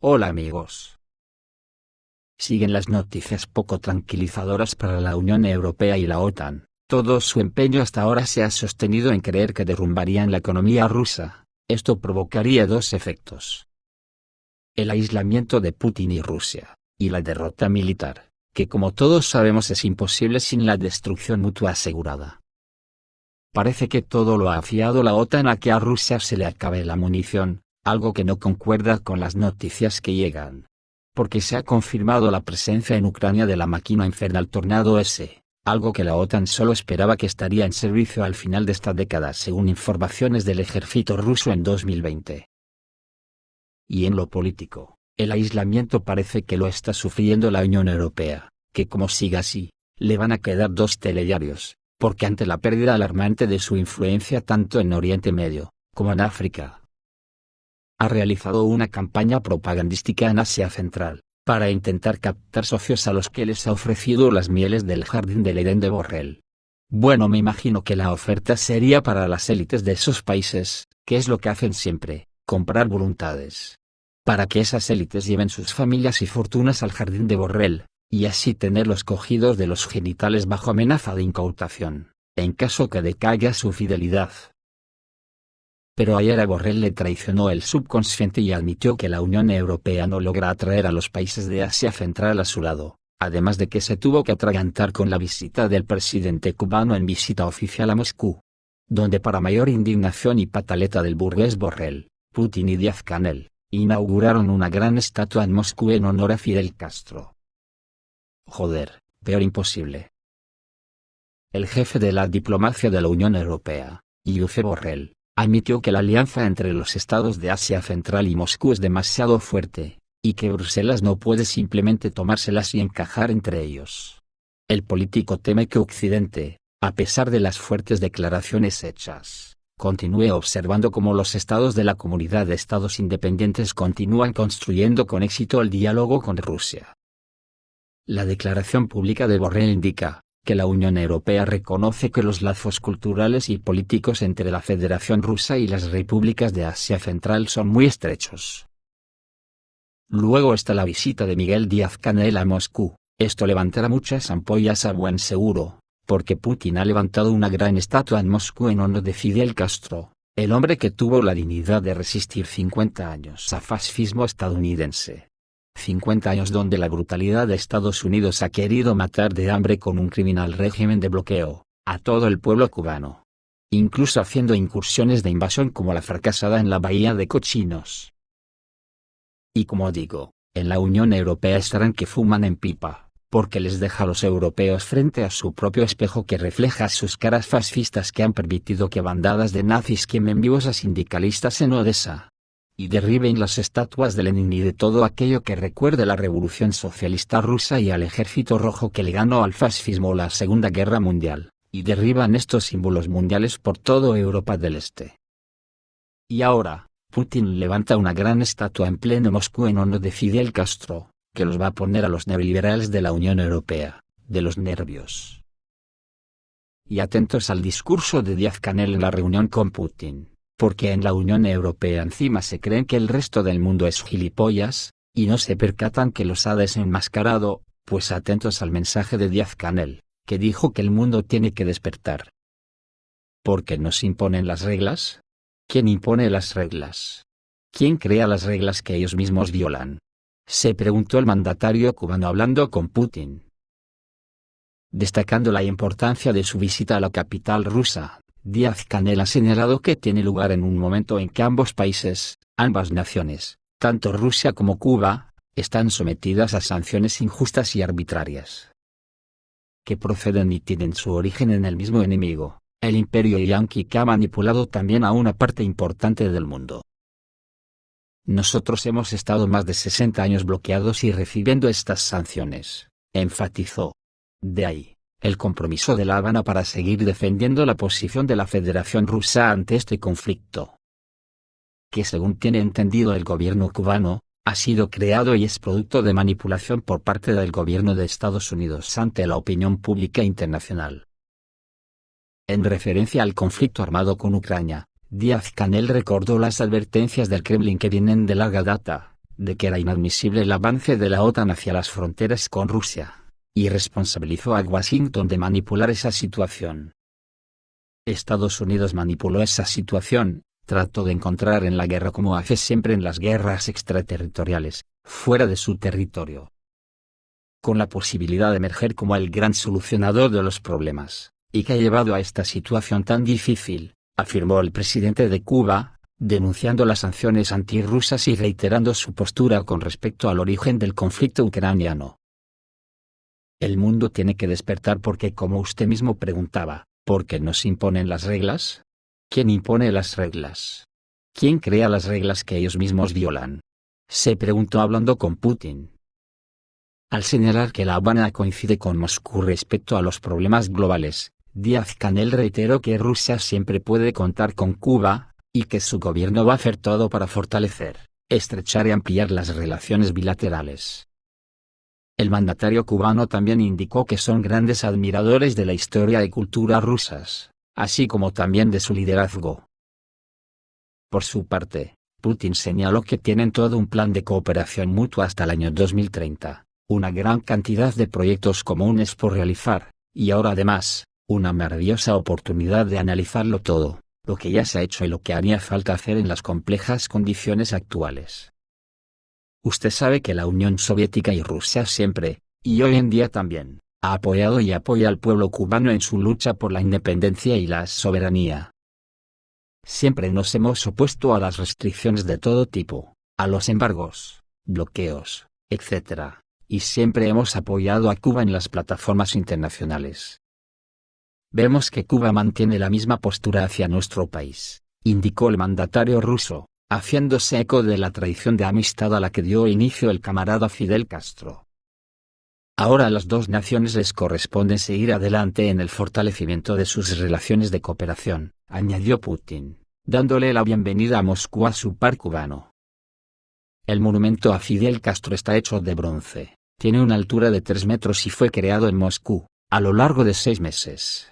Hola amigos. Siguen las noticias poco tranquilizadoras para la Unión Europea y la OTAN. Todo su empeño hasta ahora se ha sostenido en creer que derrumbarían la economía rusa. Esto provocaría dos efectos: el aislamiento de Putin y Rusia, y la derrota militar, que como todos sabemos es imposible sin la destrucción mutua asegurada. Parece que todo lo ha fiado la OTAN a que a Rusia se le acabe la munición, algo que no concuerda con las noticias que llegan. Porque se ha confirmado la presencia en Ucrania de la máquina infernal Tornado S, algo que la OTAN solo esperaba que estaría en servicio al final de esta década según informaciones del ejército ruso en 2020. Y en lo político, el aislamiento parece que lo está sufriendo la Unión Europea, que como siga así, le van a quedar dos telediarios, porque ante la pérdida alarmante de su influencia tanto en Oriente Medio, como en África, ha realizado una campaña propagandística en Asia Central, para intentar captar socios a los que les ha ofrecido las mieles del jardín del Edén de Borrell. Bueno, me imagino que la oferta sería para las élites de esos países, que es lo que hacen siempre, comprar voluntades. Para que esas élites lleven sus familias y fortunas al jardín de Borrell, y así tenerlos cogidos de los genitales bajo amenaza de incautación, en caso que decaiga su fidelidad. Pero ayer a Borrell le traicionó el subconsciente y admitió que la Unión Europea no logra atraer a los países de Asia Central a su lado, además de que se tuvo que atragantar con la visita del presidente cubano en visita oficial a Moscú, donde para mayor indignación y pataleta del burgués Borrell, Putin y Díaz-Canel, inauguraron una gran estatua en Moscú en honor a Fidel Castro. Joder, peor imposible. El jefe de la diplomacia de la Unión Europea, Josep Borrell, admitió que la alianza entre los estados de Asia Central y Moscú es demasiado fuerte, y que Bruselas no puede simplemente tomárselas y encajar entre ellos. El político teme que Occidente, a pesar de las fuertes declaraciones hechas, continúe observando cómo los estados de la Comunidad de Estados Independientes continúan construyendo con éxito el diálogo con Rusia. La declaración pública de Borrell indica que la Unión Europea reconoce que los lazos culturales y políticos entre la Federación Rusa y las repúblicas de Asia Central son muy estrechos. Luego está la visita de Miguel Díaz-Canel a Moscú. Esto levantará muchas ampollas a buen seguro, porque Putin ha levantado una gran estatua en Moscú en honor de Fidel Castro, el hombre que tuvo la dignidad de resistir 50 años al fascismo estadounidense. 50 años donde la brutalidad de Estados Unidos ha querido matar de hambre con un criminal régimen de bloqueo a todo el pueblo cubano, incluso haciendo incursiones de invasión como la fracasada en la Bahía de Cochinos. Y como digo, en la Unión Europea estarán que fuman en pipa, porque les deja a los europeos frente a su propio espejo que refleja sus caras fascistas que han permitido que bandadas de nazis quemen vivos a sindicalistas en Odessa, y derriben las estatuas de Lenin y de todo aquello que recuerde la revolución socialista rusa y al ejército rojo que le ganó al fascismo la Segunda Guerra Mundial, y derriban estos símbolos mundiales por toda Europa del Este. Y ahora, Putin levanta una gran estatua en pleno Moscú en honor de Fidel Castro, que los va a poner a los neoliberales de la Unión Europea, de los nervios. Y atentos al discurso de Díaz-Canel en la reunión con Putin. Porque en la Unión Europea encima se creen que el resto del mundo es gilipollas, y no se percatan que los ha desenmascarado, pues atentos al mensaje de Díaz-Canel, que dijo que el mundo tiene que despertar. ¿Por qué nos imponen las reglas? ¿Quién impone las reglas? ¿Quién crea las reglas que ellos mismos violan? Se preguntó el mandatario cubano hablando con Putin. Destacando la importancia de su visita a la capital rusa, Díaz-Canel ha señalado que tiene lugar en un momento en que ambos países, ambas naciones, tanto Rusia como Cuba, están sometidas a sanciones injustas y arbitrarias, que proceden y tienen su origen en el mismo enemigo, el imperio yanqui que ha manipulado también a una parte importante del mundo. Nosotros hemos estado más de 60 años bloqueados y recibiendo estas sanciones, enfatizó. De ahí el compromiso de La Habana para seguir defendiendo la posición de la Federación Rusa ante este conflicto, que según tiene entendido el gobierno cubano, ha sido creado y es producto de manipulación por parte del gobierno de Estados Unidos ante la opinión pública internacional. En referencia al conflicto armado con Ucrania, Díaz-Canel recordó las advertencias del Kremlin que vienen de larga data, de que era inadmisible el avance de la OTAN hacia las fronteras con Rusia, y responsabilizó a Washington de manipular esa situación. Estados Unidos manipuló esa situación, trató de encontrar en la guerra como hace siempre en las guerras extraterritoriales, fuera de su territorio, con la posibilidad de emerger como el gran solucionador de los problemas, y que ha llevado a esta situación tan difícil, afirmó el presidente de Cuba, denunciando las sanciones antirrusas y reiterando su postura con respecto al origen del conflicto ucraniano. El mundo tiene que despertar porque, como usted mismo preguntaba, ¿por qué nos imponen las reglas? ¿Quién impone las reglas? ¿Quién crea las reglas que ellos mismos violan? Se preguntó hablando con Putin. Al señalar que La Habana coincide con Moscú respecto a los problemas globales, Díaz-Canel reiteró que Rusia siempre puede contar con Cuba, y que su gobierno va a hacer todo para fortalecer, estrechar y ampliar las relaciones bilaterales. El mandatario cubano también indicó que son grandes admiradores de la historia y cultura rusas, así como también de su liderazgo. Por su parte, Putin señaló que tienen todo un plan de cooperación mutua hasta el año 2030, una gran cantidad de proyectos comunes por realizar, y ahora además, una maravillosa oportunidad de analizarlo todo, lo que ya se ha hecho y lo que haría falta hacer en las complejas condiciones actuales. Usted sabe que la Unión Soviética y Rusia siempre, y hoy en día también, ha apoyado y apoya al pueblo cubano en su lucha por la independencia y la soberanía. Siempre nos hemos opuesto a las restricciones de todo tipo, a los embargos, bloqueos, etc., y siempre hemos apoyado a Cuba en las plataformas internacionales. Vemos que Cuba mantiene la misma postura hacia nuestro país, indicó el mandatario ruso, haciéndose eco de la tradición de amistad a la que dio inicio el camarada Fidel Castro. Ahora a las dos naciones les corresponde seguir adelante en el fortalecimiento de sus relaciones de cooperación, añadió Putin, dándole la bienvenida a Moscú a su par cubano. El monumento a Fidel Castro está hecho de bronce, tiene una altura de 3 metros y fue creado en Moscú, a lo largo de 6 meses.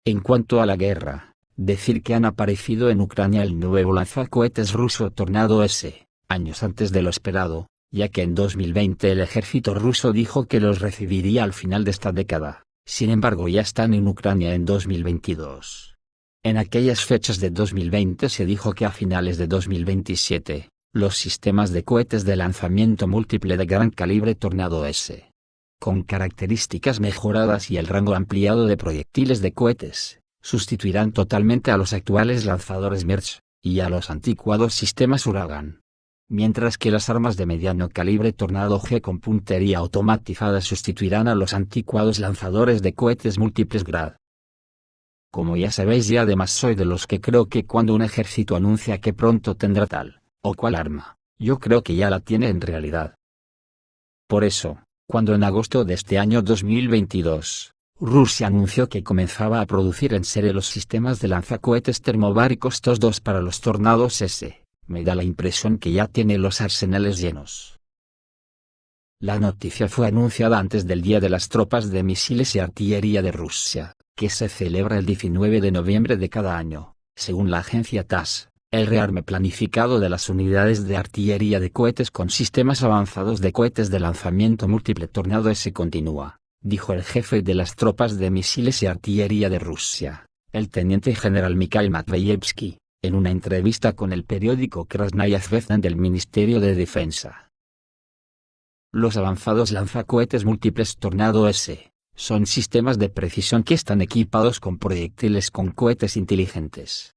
En cuanto a la guerra, decir que han aparecido en Ucrania el nuevo lanzacohetes ruso Tornado S, años antes de lo esperado, ya que en 2020 el ejército ruso dijo que los recibiría al final de esta década, sin embargo ya están en Ucrania en 2022. En aquellas fechas de 2020 se dijo que a finales de 2027, los sistemas de cohetes de lanzamiento múltiple de gran calibre Tornado S, con características mejoradas y el rango ampliado de proyectiles de cohetes, sustituirán totalmente a los actuales lanzadores Merch, y a los anticuados sistemas Uragan. Mientras que las armas de mediano calibre Tornado G con puntería automatizada sustituirán a los anticuados lanzadores de cohetes múltiples Grad. Como ya sabéis y además soy de los que creo que cuando un ejército anuncia que pronto tendrá tal o cual arma, yo creo que ya la tiene en realidad. Por eso, cuando en agosto de este año 2022, Rusia anunció que comenzaba a producir en serie los sistemas de lanzacohetes termobáricos TOS-2 para los Tornados S, me da la impresión que ya tiene los arsenales llenos. La noticia fue anunciada antes del Día de las Tropas de Misiles y Artillería de Rusia, que se celebra el 19 de noviembre de cada año, según la agencia TASS. El rearme planificado de las unidades de artillería de cohetes con sistemas avanzados de cohetes de lanzamiento múltiple Tornado S continúa, dijo el jefe de las tropas de misiles y artillería de Rusia, el teniente general Mikhail Matveyevsky, en una entrevista con el periódico Krasnaya Zvezda del Ministerio de Defensa. Los avanzados lanzacohetes múltiples Tornado S son sistemas de precisión que están equipados con proyectiles con cohetes inteligentes.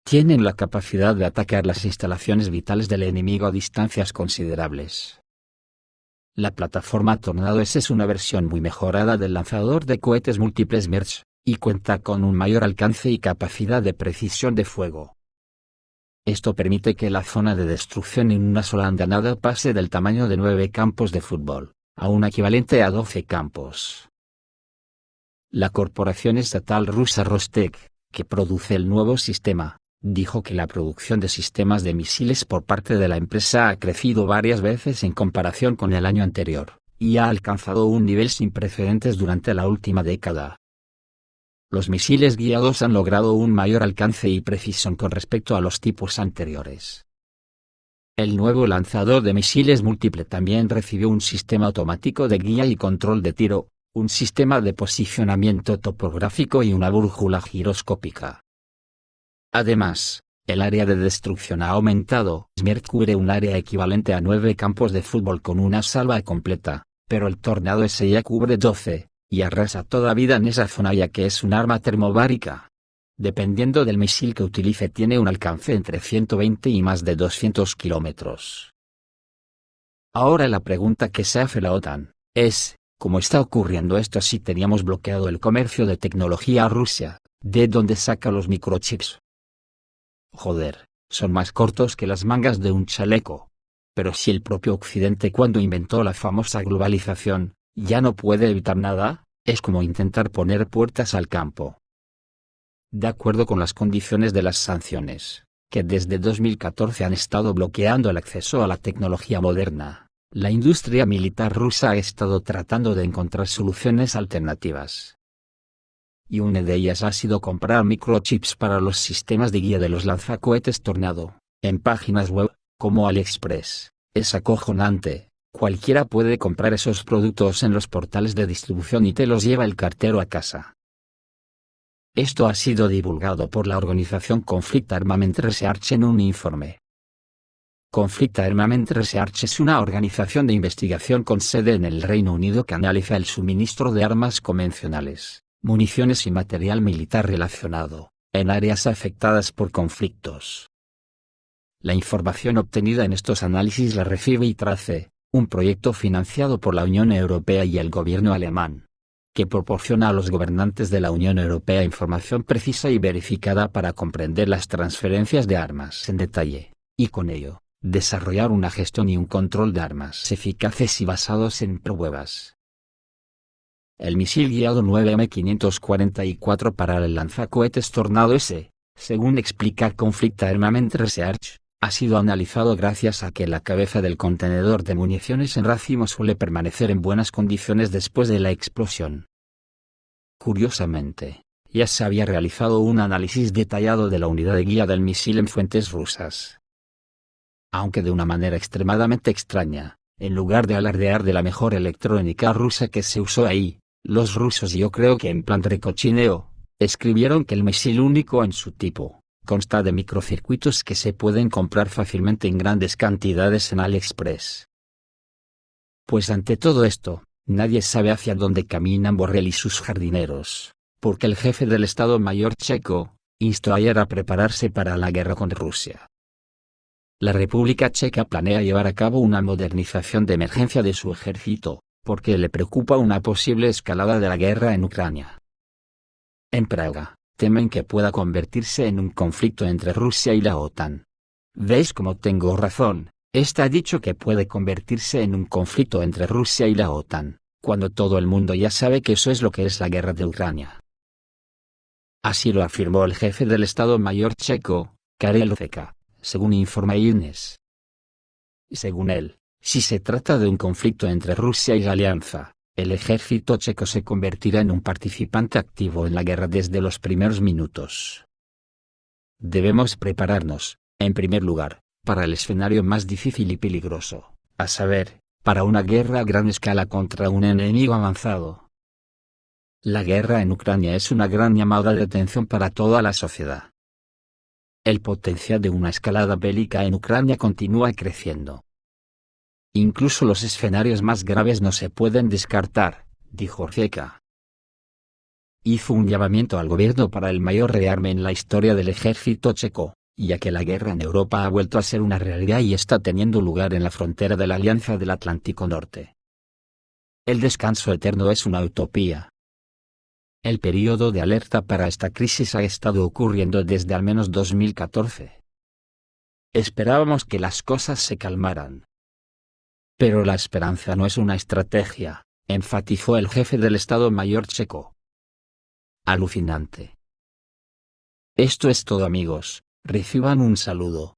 Tienen la capacidad de atacar las instalaciones vitales del enemigo a distancias considerables. La plataforma Tornado S es una versión muy mejorada del lanzador de cohetes múltiples Merch, y cuenta con un mayor alcance y capacidad de precisión de fuego. Esto permite que la zona de destrucción en una sola andanada pase del tamaño de 9 campos de fútbol, a un equivalente a 12 campos. La corporación estatal rusa Rostec, que produce el nuevo sistema, dijo que la producción de sistemas de misiles por parte de la empresa ha crecido varias veces en comparación con el año anterior, y ha alcanzado un nivel sin precedentes durante la última década. Los misiles guiados han logrado un mayor alcance y precisión con respecto a los tipos anteriores. El nuevo lanzador de misiles múltiple también recibió un sistema automático de guía y control de tiro, un sistema de posicionamiento topográfico y una brújula giroscópica. Además, el área de destrucción ha aumentado. Smert cubre un área equivalente a 9 campos de fútbol con una salva completa, pero el Tornado S ya cubre 12, y arrasa toda vida en esa zona ya que es un arma termobárica. Dependiendo del misil que utilice tiene un alcance entre 120 y más de 200 kilómetros. Ahora la pregunta que se hace la OTAN es, ¿cómo está ocurriendo esto si teníamos bloqueado el comercio de tecnología a Rusia? ¿De dónde saca los microchips? Joder, son más cortos que las mangas de un chaleco. Pero si el propio Occidente cuando inventó la famosa globalización, ya no puede evitar nada, es como intentar poner puertas al campo. De acuerdo con las condiciones de las sanciones, que desde 2014 han estado bloqueando el acceso a la tecnología moderna, la industria militar rusa ha estado tratando de encontrar soluciones alternativas. Y una de ellas ha sido comprar microchips para los sistemas de guía de los lanzacohetes Tornado, en páginas web, como AliExpress. Es acojonante, cualquiera puede comprar esos productos en los portales de distribución y te los lleva el cartero a casa. Esto ha sido divulgado por la organización Conflict Armament Research en un informe. Conflict Armament Research es una organización de investigación con sede en el Reino Unido que analiza el suministro de armas convencionales, municiones y material militar relacionado, en áreas afectadas por conflictos. La información obtenida en estos análisis la recibe ITRACE, un proyecto financiado por la Unión Europea y el gobierno alemán, que proporciona a los gobernantes de la Unión Europea información precisa y verificada para comprender las transferencias de armas en detalle, y con ello, desarrollar una gestión y un control de armas eficaces y basados en pruebas. El misil guiado 9M544 para el lanzacohetes Tornado S, según explica Conflict Armament Research, ha sido analizado gracias a que la cabeza del contenedor de municiones en racimo suele permanecer en buenas condiciones después de la explosión. Curiosamente, ya se había realizado un análisis detallado de la unidad de guía del misil en fuentes rusas. Aunque de una manera extremadamente extraña, en lugar de alardear de la mejor electrónica rusa que se usó ahí, los rusos, yo creo que en plan recochineo, escribieron que el misil único en su tipo consta de microcircuitos que se pueden comprar fácilmente en grandes cantidades en AliExpress. Pues ante todo esto, nadie sabe hacia dónde caminan Borrell y sus jardineros, porque el jefe del Estado Mayor checo instó ayer a prepararse para la guerra con Rusia. La República Checa planea llevar a cabo una modernización de emergencia de su ejército, porque le preocupa una posible escalada de la guerra en Ucrania. En Praga, temen que pueda convertirse en un conflicto entre Rusia y la OTAN. ¿Veis cómo tengo razón? Está dicho que puede convertirse en un conflicto entre Rusia y la OTAN, cuando todo el mundo ya sabe que eso es lo que es la guerra de Ucrania. Así lo afirmó el jefe del Estado Mayor checo, Karel Veka, según informa INES. Según él, si se trata de un conflicto entre Rusia y la alianza, el ejército checo se convertirá en un participante activo en la guerra desde los primeros minutos. Debemos prepararnos, en primer lugar, para el escenario más difícil y peligroso, a saber, para una guerra a gran escala contra un enemigo avanzado. La guerra en Ucrania es una gran llamada de atención para toda la sociedad. El potencial de una escalada bélica en Ucrania continúa creciendo. Incluso los escenarios más graves no se pueden descartar, dijo Veka. Hizo un llamamiento al gobierno para el mayor rearme en la historia del ejército checo, ya que la guerra en Europa ha vuelto a ser una realidad y está teniendo lugar en la frontera de la Alianza del Atlántico Norte. El descanso eterno es una utopía. El período de alerta para esta crisis ha estado ocurriendo desde al menos 2014. Esperábamos que las cosas se calmaran. Pero la esperanza no es una estrategia, enfatizó el jefe del Estado Mayor checo. Alucinante. Esto es todo, amigos, reciban un saludo.